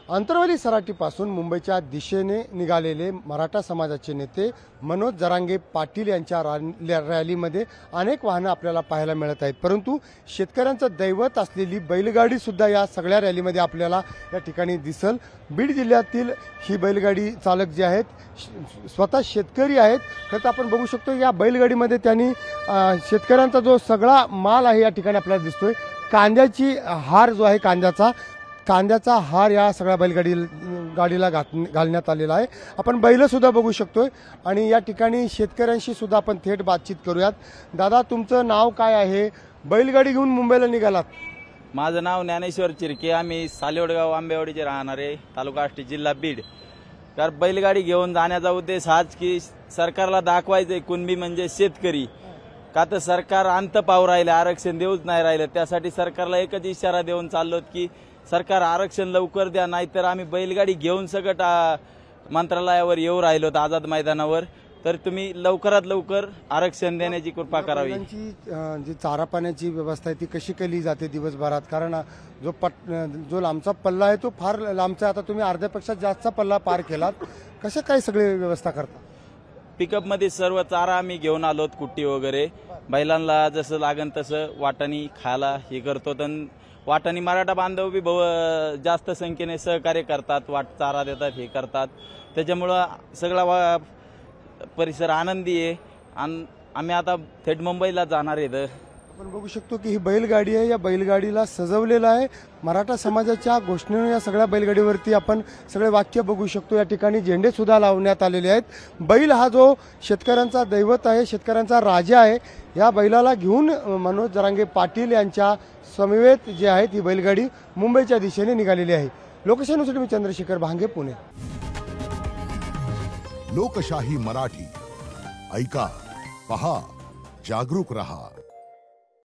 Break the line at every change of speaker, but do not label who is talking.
अंतरवली सराटीपासून मुंबईच्या दिशेने निघालेले मराठा समाजाचे नेते मनोज जरांगे पाटील यांच्या रॅलीमध्ये अनेक वाहनं आपल्याला पाहायला मिळत आहेत, परंतु शेतकऱ्यांचं दैवत असलेली बैलगाडी सुद्धा या सगळ्या रॅलीमध्ये आपल्याला या ठिकाणी दिसल। बीड जिल्ह्यातील ही बैलगाडी चालक जे आहेत स्वतः शेतकरी आहेत। तर आपण बघू शकतो या बैलगाडीमध्ये त्यांनी शेतकऱ्यांचा जो सगळा माल आहे या ठिकाणी आपल्याला दिसतोय। कांद्याची हार जो आहे कांद्याचा हार या सगळ्या गाडीला घालण्यात आलेला आहे। आपण बैल सुद्धा बघू शकतोय आणि या ठिकाणी शेतकऱ्यांशी सुद्धा आपण थेट बातचीत करूयात। दादा, तुमचं नाव काय आहे? बैलगाडी घेऊन मुंबईला निघालात?
माझं नाव ज्ञानेश्वर चिरके, आम्ही सालेवडगाव आंबेवाडीचे राहणारे, तालुका आष्टी, जिल्हा बीड। तर बैलगाडी घेऊन जाण्याचा उद्देश हाच की सरकारला दाखवायचंय कुणबी म्हणजे शेतकरी, का तर सरकार अंत पाहू राहिले, आरक्षण देऊच नाही राहिलं। त्यासाठी सरकारला एकच इशारा देऊन चाललोत की सरकार आरक्षण लवकर द्या, नाहीतर आम्ही बैलगाडी घेऊन सगळं मंत्रालयावर येऊ राहिलो आझाद मैदानावर। तर तुम्ही लवकरात लवकर आरक्षण देण्याची कृपा करावी।
जी चारा पाण्याची व्यवस्था आहे ती कशी केली जाते दिवसभरात? कारण जो लांबचा पल्ला आहे तो फार लांबचा, आता तुम्ही अर्ध्यापेक्षा जास्त पल्ला पार केलात, कशा काय सगळी व्यवस्था करता?
पिकअप मध्ये सर्व चारा आम्ही घेऊन आलोत, कुट्टी वगैरे, बैलांना जसं लागन तसं वाटाणी खायला हे करतो। तर वाटाणी मराठा बांधव बी जास्त संख्येने सहकार्य करतात, चारा देतात, हे करतात। त्याच्यामुळं सगळा परिसर आनंदी आहे आणि आम्ही आता थेट मुंबईला जाणार आहे।
आपण बघू शकतो की ही बैलगाडी आहे, या बैलगाडीला सजवलेलं आहे मराठा समाजाच्या घोषणेने। या सगळ्या बैलगाडीवरती आपण सगळे वाक्य बघू शकतो, या ठिकाणी झेंडे सुद्धा लावण्यात आलेले आहेत। बैल हा जो शेतकऱ्यांचा दैवत आहे, शेतकऱ्यांचा राजा आहे, या बैलाला घेऊन मनोज जरांगे पाटील यांच्या समवेत जे आहेत ही बैलगाडी मुंबईच्या दिशेने निघालेली आहे। लोकशाहीसाठी मी चंद्रशेखर भांगे, पुणे।
लोकशाही मराठी ऐका, पहा, जागरूक रहा।